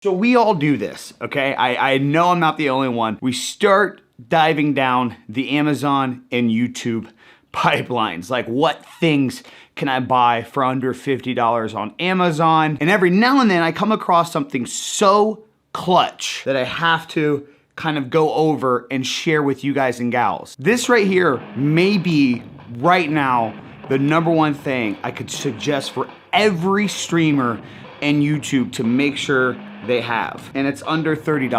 So we all do this, okay? I know I'm not the only one. We start diving down the Amazon and YouTube pipelines. Like, what things can I buy for under $50 on Amazon? And every now and then I come across something so clutch that I have to kind of go over and share with you guys and gals. This right here may be right now the number one thing I could suggest for every streamer and YouTube to make sure they have, and it's under $30.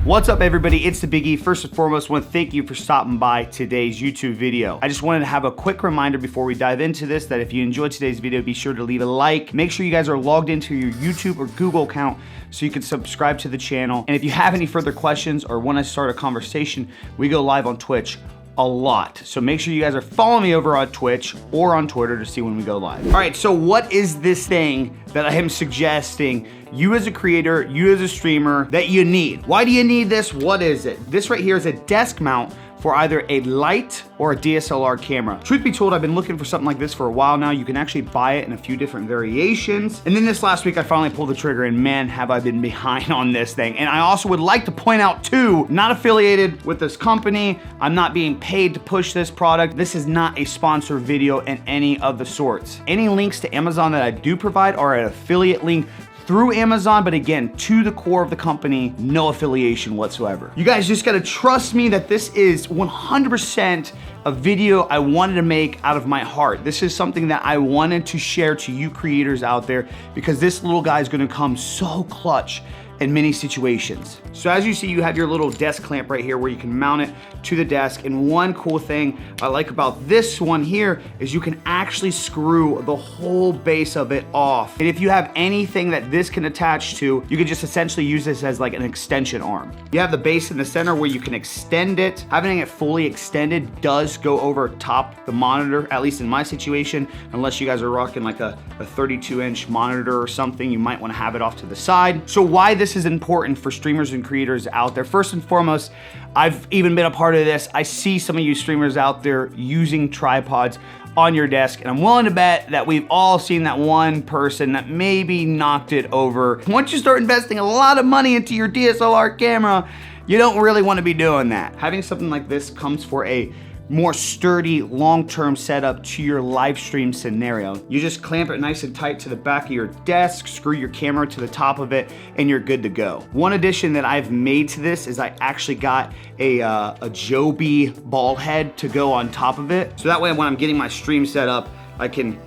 What's up, everybody? It's the Biggie. First and foremost, I want to thank you for stopping by today's YouTube video. I just wanted to have a quick reminder before we dive into this that if you enjoyed today's video, be sure to leave a like. Make sure you guys are logged into your YouTube or Google account so you can subscribe to the channel. And if you have any further questions or want to start a conversation, we go live on Twitch a lot. So make sure you guys are following me over on Twitch or on Twitter to see when we go live. All right, so what is this thing that I am suggesting you as a creator, you as a streamer, that you need? Why do you need this? What is it? This right here is a desk mount for either a light or a DSLR camera. Truth be told, I've been looking for something like this for a while now. You can actually buy it in a few different variations. And then this last week, I finally pulled the trigger, and man, have I been behind on this thing. And I also would like to point out too, not affiliated with this company. I'm not being paid to push this product. This is not a sponsor video in any of the sorts. Any links to Amazon that I do provide are an affiliate link through Amazon, but again, to the core of the company, no affiliation whatsoever. You guys just gotta trust me that this is 100% a video I wanted to make out of my heart. This is something that I wanted to share to you creators out there because this little guy is gonna come so clutch in many situations. So as you see, you have your little desk clamp right here where you can mount it to the desk. And one cool thing I like about this one here is you can actually screw the whole base of it off. And if you have anything that this can attach to, you can just essentially use this as like an extension arm. You have the base in the center where you can extend it. Having it fully extended does go over top the monitor, at least in my situation, unless you guys are rocking like a 32-inch monitor or something, you might wanna have it off to the side. So why this is important for streamers and creators out there. First and foremost, I've even been a part of this. I see some of you streamers out there using tripods on your desk, and I'm willing to bet that we've all seen that one person that maybe knocked it over. Once you start investing a lot of money into your DSLR camera, you don't really want to be doing that. Having something like this comes for a more sturdy, long-term setup to your live stream scenario. You just clamp it nice and tight to the back of your desk, screw your camera to the top of it, and you're good to go. One addition that I've made to this is I actually got a Joby ball head to go on top of it. So that way when I'm getting my stream set up, I can,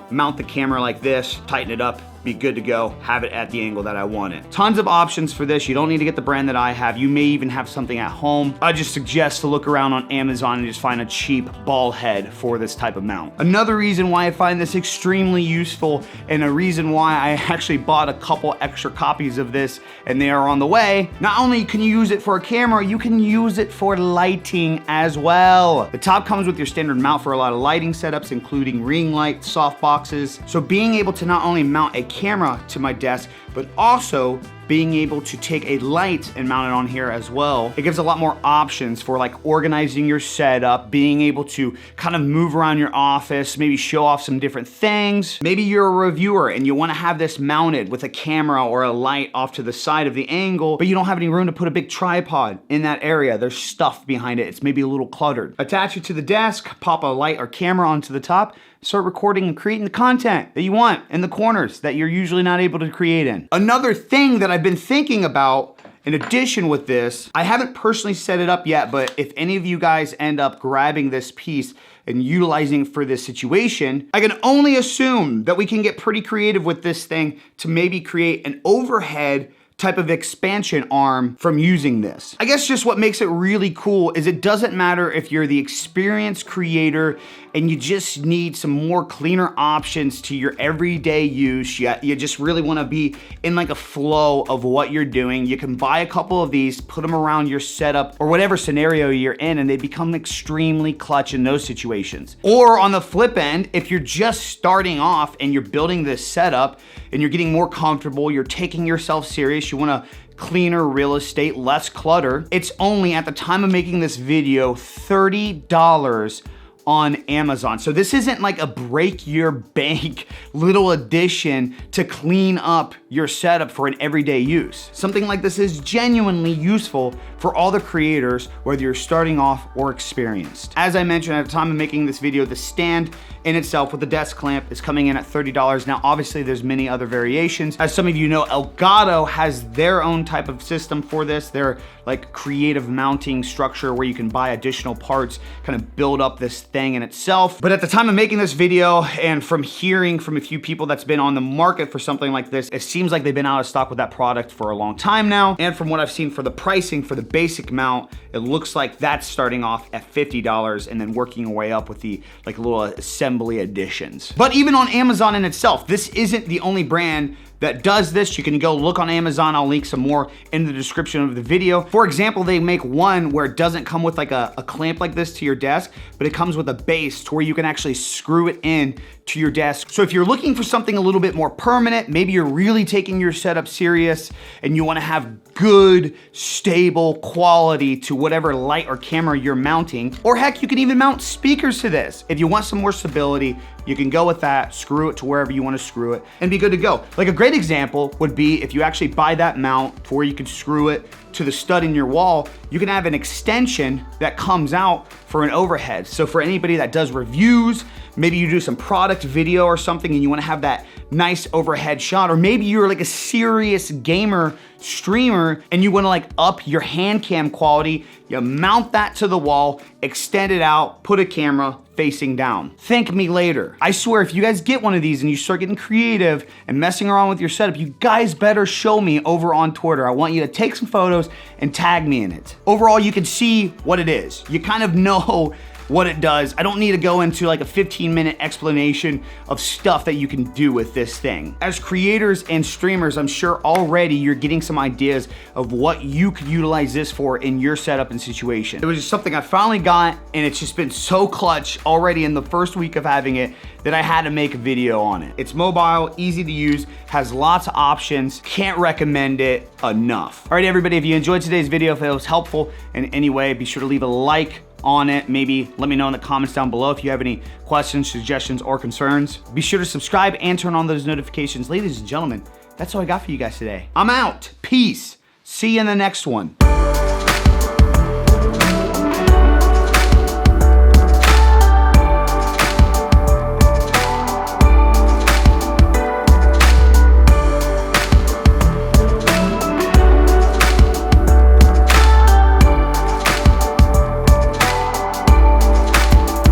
mount the camera like this, tighten it up, be good to go, have it at the angle that I want it. Tons of options for this. You don't need to get the brand that I have. You may even have something at home. I just suggest to look around on Amazon and just find a cheap ball head for this type of mount. Another reason why I find this extremely useful, and a reason why I actually bought a couple extra copies of this and they are on the way, not only can you use it for a camera, you can use it for lighting as well. The top comes with your standard mount for a lot of lighting setups, including ring lights, soft boxes. So being able to not only mount a camera to my desk, but also being able to take a light and mount it on here as well. It gives a lot more options for like organizing your setup, being able to kind of move around your office, maybe show off some different things. Maybe you're a reviewer and you want to have this mounted with a camera or a light off to the side of the angle, but you don't have any room to put a big tripod in that area. There's stuff behind it. It's maybe a little cluttered. Attach it to the desk, pop a light or camera onto the top, start recording and creating the content that you want in the corners that you're usually not able to create in. Another thing that I've been thinking about in addition with this, I haven't personally set it up yet, but if any of you guys end up grabbing this piece and utilizing it for this situation, I can only assume that we can get pretty creative with this thing to maybe create an overhead type of expansion arm from using this. I guess just what makes it really cool is it doesn't matter if you're the experienced creator and you just need some more cleaner options to your everyday use. You just really wanna be in like a flow of what you're doing. You can buy a couple of these, put them around your setup or whatever scenario you're in, and they become extremely clutch in those situations. Or on the flip end, if you're just starting off and you're building this setup and you're getting more comfortable, you're taking yourself serious, you wanna cleaner real estate, less clutter. It's only, at the time of making this video, $30 on Amazon. So this isn't like a break your bank little addition to clean up your setup for an everyday use. Something like this is genuinely useful for all the creators, whether you're starting off or experienced. As I mentioned at the time of making this video, the stand in itself with the desk clamp is coming in at $30. Now, obviously there's many other variations. As some of you know, Elgato has their own type of system for this. Their like creative mounting structure where you can buy additional parts, kind of build up this thing in itself. But at the time of making this video, and from hearing from a few people that's been on the market for something like this, it seems like they've been out of stock with that product for a long time now. And from what I've seen for the pricing for the basic mount, it looks like that's starting off at $50 and then working your way up with the like little assembly additions. But even on Amazon in itself, this isn't the only brand that does this. You can go look on Amazon. I'll link some more in the description of the video. For example, they make one where it doesn't come with like a clamp like this to your desk, but it comes with a base to where you can actually screw it in to your desk. So if you're looking for something a little bit more permanent, maybe you're really taking your setup serious and you wanna have good, stable quality to whatever light or camera you're mounting, or heck, you can even mount speakers to this. If you want some more stability, you can go with that, screw it to wherever you wanna screw it, and be good to go. Like a great example would be if you actually buy that mount to where you can screw it to the stud in your wall, you can have an extension that comes out for an overhead. So for anybody that does reviews, maybe you do some product video or something and you wanna have that nice overhead shot, or maybe you're like a serious gamer streamer and you wanna like up your hand cam quality, you mount that to the wall, extend it out, put a camera facing down. Thank me later. I swear, if you guys get one of these and you start getting creative and messing around with your setup, you guys better show me over on Twitter. I want you to take some photos and tag me in it. Overall, you can see what it is. You kind of know what it does. I don't need to go into like a 15-minute explanation of stuff that you can do with this thing. As creators and streamers, I'm sure already you're getting some ideas of what you could utilize this for in your setup and situation. It was just something I finally got, and it's just been so clutch already in the first week of having it that I had to make a video on it. It's mobile, easy to use, has lots of options. Can't recommend it enough. All right, everybody, if you enjoyed today's video, if it was helpful in any way, be sure to leave a like on it. Maybe let me know in the comments down below if you have any questions, suggestions, or concerns. Be sure to subscribe and turn on those notifications. Ladies and gentlemen, that's all I got for you guys today. I'm out. Peace. See you in the next one.